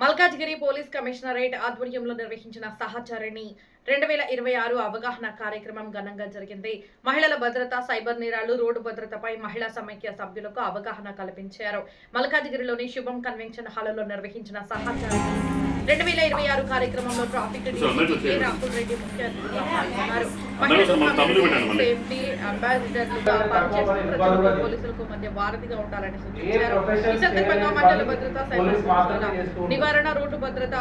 Malkajgiri police commissionerate ఆధ్వర్యంలో నిర్వహించిన సహచరిణి 2026 అవగాహన కార్యక్రమం ఘనంగా జరిగింది. మహిళల భద్రత, సైబర్ నేరాలు, రోడ్డు భద్రతపై మహిళా సమైక్య సభ్యులకు అవగాహన కల్పించారు. మల్కాజ్గిరిలోని శుభం కన్వెన్షన్ హాల్లో నిర్వహించిన సహచరిణి 2026 కార్యక్రమంలో ట్రాఫిక్ డీజీ రాహుల్ రెడ్డి ముఖ్య అతిథిగా పాల్గొన్నారు. సేఫ్టీ అంబాసిడర్లుగా పనిచేస్తున్న పోలీసులకు మధ్య వారధిగా ఉండాలని సూచించారు. ఈ సందర్భంగా మండల భద్రత, సైబర్ నివారణ, రోడ్డు భద్రత,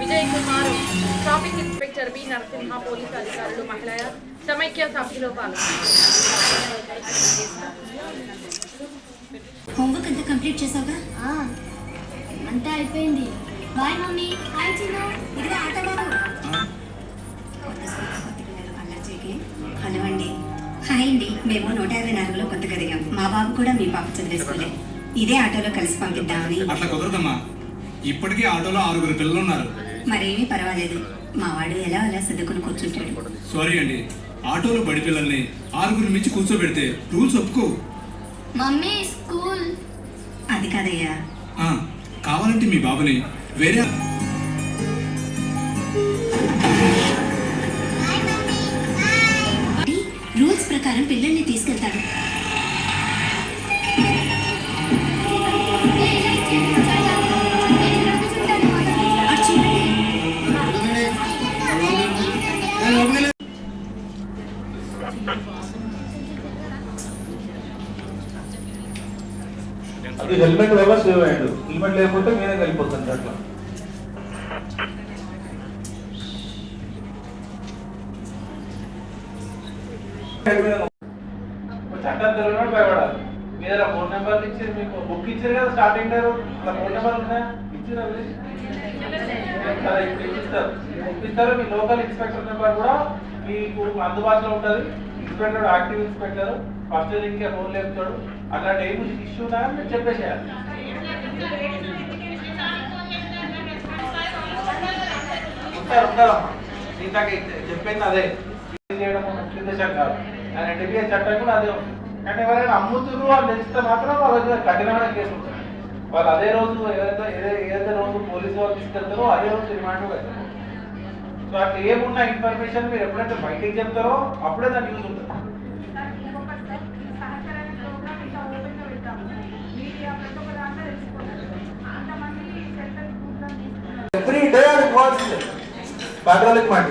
Vijay Kumar, traffic inspector B Narasimha, police అధికారులు, మహిళా సమైక్య సభ్యులు పాల్గొన్నారు. హోంవర్క్ అంతా కంప్లీట్ చేసావుగా? అంతా అయిపోయింది. Bye mummy. హాయ్ చిన్ను. ఇదిగో ఆటగాడు. హలో అండి. హాయ్ అండి. మేము 124లో కొత్తగా దిగాం. మా బాబు కూడా మీ పాప చదివే స్కూలే. ఇదే ఆటోలో కలిసి పంపిద్దామని. అట్లా కుదరదమ్మా. ఇప్పటికీ ఆటోలో 6 పిల్లలు ఉన్నారు. మరేమీ పర్వాలేదు. మా వాడు ఎలా అలా సర్దుకుని కూర్చుంటాడు. సారీ అండి, ఆటోలో బడి పిల్లల్ని 6 మించి కూర్చోబెడితే రూల్స్ ఒప్పుకో. Mummy school. అది కాదయ్యా. కావాలంటే మీ బాబుని వేరే రూల్స్ ప్రకారం పిల్లల్ని తీసుకెళ్తాడు. అది హెల్మెట్ వల్ల సేవ్ అయ్యాడు. హెల్మెట్ లేకపోతే మీరే వెళ్ళిపోతుంది. అట్లా చట్టం తెలియని భయపడాలి. మీద ఫోన్ నెంబర్లు ఇచ్చారు, మీకు బుక్ ఇచ్చారు కదా స్టార్టింగ్ అలా ఫోన్ నెంబర్లు ఉన్నాయా? ఇచ్చారు. ఇప్పుడు ఇచ్చిస్తారు. ఇస్తారు. మీ లోకల్ ఇన్స్పెక్టర్ నెంబర్ కూడా మీకు అందుబాటులో ఉంటుంది. ఇన్స్పెక్టర్ యాక్టివ్ ఇన్స్పెక్టర్ ఫస్ట్ ఇంకే ఫోన్ లేపుతాడు. అలాంటి ఏమి ఇష్యూ ఉన్నా మీరు చెప్పేసేయాలి. ఉంటారమ్మా. ఇందాక చెప్పింది అదే చేయడం ఉద్దేశం కాదు. ఆయన డిబిఐ చట్టం కూడా అదే ఉంది. కానీ ఎవరైనా అమ్ముతున్నారు వాళ్ళు తెలిస్తే మాత్రం వాళ్ళ కఠినమైన కేసు ఉంటుంది. వాళ్ళు అదే రోజు ఏదైతే రోజు పోలీసు వాళ్ళు తీసుకెళ్తారో అదే రోజు రిమాండ్ పెడతారు. సో అట్లా ఏమున్నా ఇన్ఫర్మేషన్ మీరు ఎప్పుడైతే బయటికి చెప్తారో అప్పుడే దాన్ని యూజ్ ఉంటుంది. ఎవ్రీ డే అది ఇవ్వాల్సిందే పెట్రోలింగ్ మాట.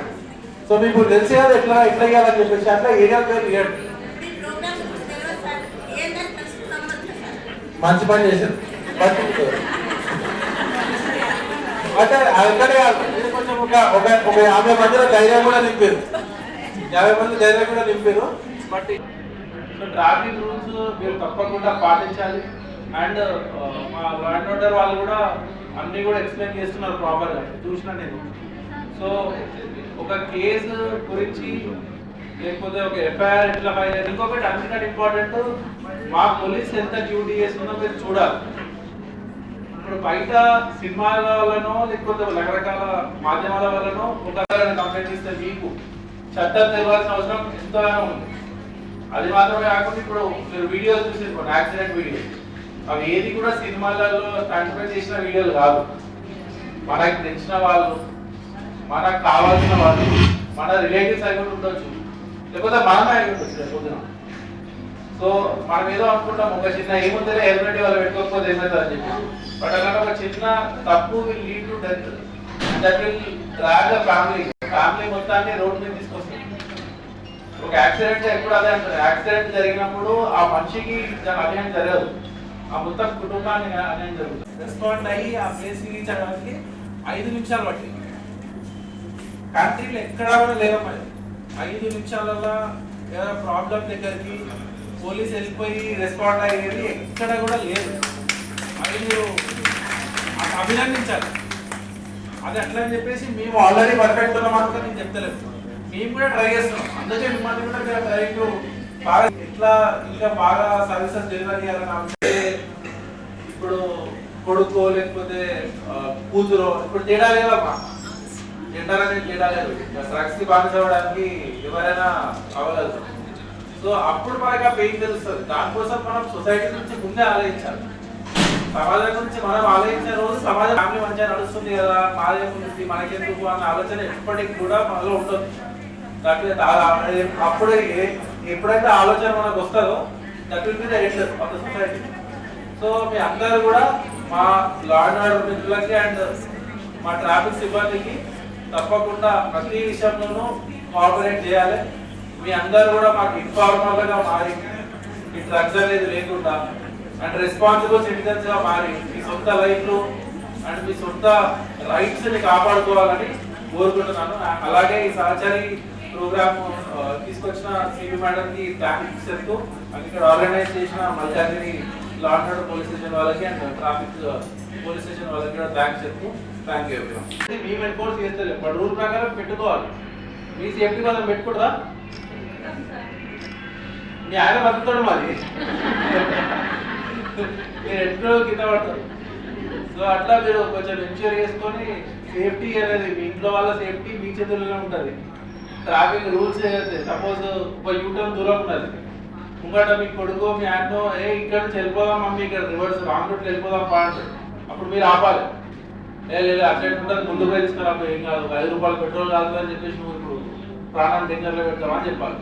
సో మీకు తెలిసే కదా ఎట్లా ఇవ్వాలని చెప్పేసి అట్లా ఏరియా పేరు ఇవ్వండి. మంచి పని చేశారు. అంటే అక్కడే కాదు, కొంచెం ఒక 50 మందిలో ధైర్యం కూడా నింపారు. 50 మంది ధైర్యం కూడా నింపారు. బట్ సో ట్రాఫిక్ రూల్స్ మీరు తప్పకుండా పాటించాలి. అండ్ మా ల్యాండ్ ఆర్డర్ వాళ్ళు కూడా అన్నీ కూడా ఎక్స్ప్లెయిన్ చేస్తున్నారు ప్రాపర్గా, చూసిన నేను. సో ఒక కేసు గురించి లేకపోతే ఒక ఎఫ్ఐఆర్ ఎట్లా ఫైల్. ఇంకొకటి అన్నిటికంటే ఇంపార్టెంట్, మా పోలీస్ ఎంత డ్యూటీ చేస్తుందో మీరు చూడాలి. ఇప్పుడు బయట సినిమాల వల్లనో లేకపోతే రకరకాల మాధ్యమాల వల్లనో ఒక కంప్లైంట్ ఇస్తే మీకు చట్టం తెలవాల్సిన అవసరం ఎంతగానో ఉంది. అది మాత్రమే కాకుండా ఇప్పుడు మీరు వీడియోస్ చూసి యాక్సిడెంట్ వీడియో, అవి ఏది కూడా సినిమాలలో కంటిన్యూ చేసిన వీడియోలు కాదు. మనకు తెలిసిన వాళ్ళు, మనకు కావాల్సిన వాళ్ళు, మన రిలేటివ్స్ అయి ఉండొచ్చు, లేకపోతే మనమే అయి ఉండొచ్చు పొద్దున. సో మనం ఏదో అనుకుంటాం ఒక చిన్న ఏముందరే హెల్మెట్ వాళ్ళు పెట్టుకోకపోతే ఏమవుతుంది అని చెప్పి. బట్ అక్కడ ఒక చిన్న తప్పు will lead to death. That will drag the family మొత్తాన్ని రోడ్డు మీద తీసుకొస్తుంది. ఒక యాక్సిడెంట్ ఎప్పుడు అదే అంటారు, యాక్సిడెంట్ జరిగినప్పుడు ఆ మనిషికి అన్యాయం జరగదు, ఆ మొత్తం కుటుంబాన్ని అన్యాయం జరుగుతుంది. రెస్పాండ్ అయ్యి ఆ ప్లేస్కి రీచ్ అవ్వడానికి 5 నిమిషాలు పట్టింది. కంట్రీలో ఎక్కడా కూడా లేదమ్మా. 5 నిమిషాలలో ఏదైనా ప్రాబ్లం దగ్గరికి పోలీసు వెళ్ళిపోయి రెస్పాండ్ అయ్యేది ఎక్కడ కూడా లేదు. అది మీరు అభినందించాలి. అది అట్లా అని చెప్పేసి మేము ఆల్రెడీ పర్ఫెక్ట్ ఉన్నామని నేను చెప్తలేదు, మేము కూడా ట్రై చేస్తున్నాం. అందుకే మిమ్మల్ని కూడా మీరు ట్రై టు బాగా ఎట్లా ఇంకా బాగా సర్వీసెస్ డెలివరీ చేయాలని. అంటే ఇప్పుడు కొడుకో లేకపోతే కూతురో ఇప్పుడు తేడా లేదమ్మా. జెండర్ అనేది తేడా లేదు. డ్రగ్స్ కి బానిస అవ్వడానికి ఎవరైనా అవ్వగలరు. సో అప్పుడు మనకి ఆ పెయిన్ తెలుస్తుంది. దానికోసం మనం సొసైటీ నుంచి ముందే ఆలోచించాలి. సమాజం గురించి మనం ఆలోచించే రోజు సమాజం ఫ్యామిలీ మంచిగా నడుస్తుంది కదా, మాదేముంది మనకెందుకు అన్న ఆలోచన ఎప్పటికి కూడా మనలో ఉంటుంది. అప్పుడు ఎప్పుడైతే ఆలోచన మనకు వస్తుందో that will be the end of the society. So మీ అందరూ కూడా మా లా అండ్ ఆర్డర్ మిత్రులకి అండ్ మా ట్రాఫిక్ సిబ్బందికి తప్పకుండా ప్రతి విషయంలోనూ కోఆపరేట్ చేయాలి. మీ అందరూ కూడా మాకు ఇన్ఫార్మర్గా మారి ఈ డ్రగ్స్ అనేది లేకుండా అండ్ రెస్పాన్సిబుల్ సిటిజన్స్ గా మారి మీ సొంత లైఫ్లు అండ్ మీ సొంత రైట్స్ ని కాపాడుకోవాలని కోరుకుంటున్నాను. అలాగే ఈ సహచరి ప్రోగ్రామ్ తీసుకొచ్చిన సిబి మేడం కి థ్యాంక్స్ చెప్తూ ఇక్కడ ఆర్గనైజ్ చేసిన మల్కాజిగిరి లా అండ్ ఆర్డర్ పోలీస్ స్టేషన్ వాళ్ళకి అండ్ ట్రాఫిక్ పోలీస్ స్టేషన్ వాళ్ళకి కూడా థ్యాంక్స్ చెప్తూ థ్యాంక్ యూ. మేము ఎన్ఫోర్స్ చేస్తలేము, రూల్ ప్రకారం పెట్టుకోవాలి. మీ సేఫ్టీ కోసం పెట్టుకుంటారా? మీ ఆయన బతుకుతాడు మాది మీరు ఎట్లో కింద పడతారు. సో అట్లా మీరు కొంచెం ఎన్ష్యూర్ చేసుకొని సేఫ్టీ అనేది మీ ఇంట్లో వాళ్ళ సేఫ్టీ మీ చేతుల్లోనే ఉంటుంది. ట్రాఫిక్ రూల్స్ ఏదైతే సపోజ్ ఒక యూటర్న్ దూరం ఉన్నది, ముంగట మీ కొడుకు మీ ఆయనో ఇక్కడ నుంచి వెళ్ళిపోదాం మమ్మీ, ఇక్కడ రివర్స్ రాంగ్ రూట్లో వెళ్ళిపోదాం పా అంటారు. అప్పుడు మీరు ఆపాలి. లేదు అట్లా ఉంటుంది ముందుకు పోయి తీసుకురా, ఏం కాదు 5 రూపాయలు పెట్రోల్ కాదు అని చెప్పేసి నువ్వు ఇప్పుడు ప్రాణం డేంజర్లో పెడతామని చెప్పాలి.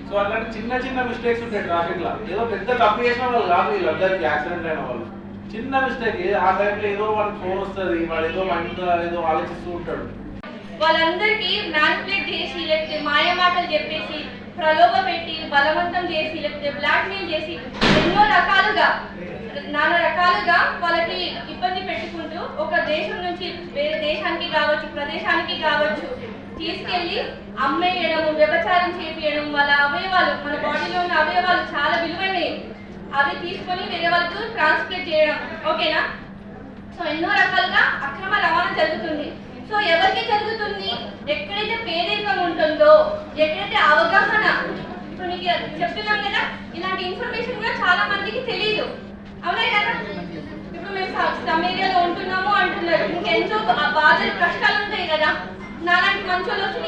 సో అట్లాంటి చిన్న చిన్న మిస్టేక్స్ ఉంటాయి ట్రాఫిక్ లో. ఏదో పెద్ద తప్పు చేసిన వాళ్ళు కాదు వీళ్ళందరికీ యాక్సిడెంట్ అయిన వాళ్ళు. చిన్న మిస్టేక్ ఆ టైంలో ఏదో వాళ్ళకి ఫోన్ వస్తుంది, వాడు ఏదో మైండ్ ఏదో ఆలోచిస్తూ ఉంటాడు. వాళ్ళందరికీ మ్యానిపులేట్ చేసి లేకపోతే మాయ మాటలు చెప్పేసి ప్రలోభ పెట్టి బలవంతం చేసి లేకపోతే బ్లాక్మెయిల్ చేసి నానా రకాలుగా వాళ్ళకి ఇబ్బంది పెట్టుకుంటూ ఒక దేశం నుంచి వేరే దేశానికి కావచ్చు ప్రదేశానికి కావచ్చు తీసుకెళ్లి అమ్మేయడం, వ్యభిచారం చేపియడం, వాళ్ళ అవయవాలు మన బాడీలో ఉన్న అవయవాలు చాలా విలువైనవి అవి తీసుకొని వేరే వాళ్ళకు ట్రాన్స్ప్లేట్ చేయడం. ఓకేనా? సో ఎన్నో రకాలుగా అక్రమ రవాణా జరుగుతుంది. సో ఎవరికి జరుగుతుంది? ఎక్కడైతే పేదరికం ఉంటుందో, ఎక్కడైతే అవగాహన, ఇప్పుడు నీకు చెప్తున్నాం కదా, ఇలాంటి ఇన్ఫర్మేషన్ కూడా చాలా మందికి తెలియదు. అవునా కదా? ఇప్పుడు మేము సమ్ ఏరియాలో ఉంటున్నాము అంటున్నారు, ఇంకెంతో బాధలు కష్టాలు ఉంటాయి కదా. నాలాంటి మంచోళ్ళు వచ్చి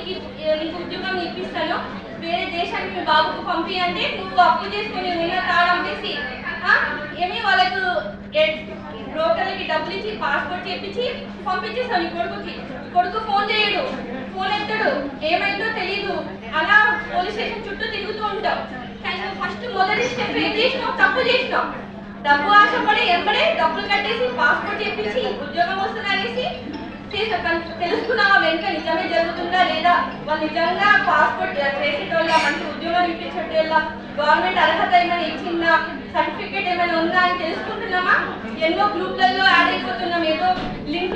నీకు ఉద్యోగం ఇప్పిస్తాను, వేరే దేశానికి మీ బాబుకు పంపి అంటే నువ్వు అప్పు చేసుకుని ఉన్న తాడంపేసి ఏమి వాళ్ళకు బ్రోకర్లకి డబ్బులు ఇచ్చి పాస్పోర్ట్ చేపించి పంపించేస్తావు నీ కొడుకు ఫోన్ చేయడు, ఫోన్ ఎత్తాడు, ఏమైందో తెలీదు, అలా పోలీస్ స్టేషన్ చుట్టూ తిరుగుతూ ఉంటావు. కానీ నువ్వు ఫస్ట్ మొదటి స్టెప్ ఏం చేసినావు? తప్పు చేసినావు. డబ్బు ఆశపడి ఎంబడే డబ్బులు కట్టేసి పాస్పోర్ట్ చేపించి ఉద్యోగం వస్తుంది అనేసి తెలుసుకున్నావా వెనుక నిజమే జరుగుతుందా లేదా, వాళ్ళు నిజంగా పాస్పోర్ట్ చేసేటోళ్ళ మంచి ఉద్యోగాలు ఇప్పించేటోళ్ళ, గవర్నమెంట్ అర్హత ఏమైనా ఇచ్చిందా, సర్టిఫికేట్ ఏమైనా ఉందా అని తెలుసుకుంటున్నామా? ఎన్నో గ్రూప్లలో యాడ్ అయిపోతున్నాం, ఏదో లింక్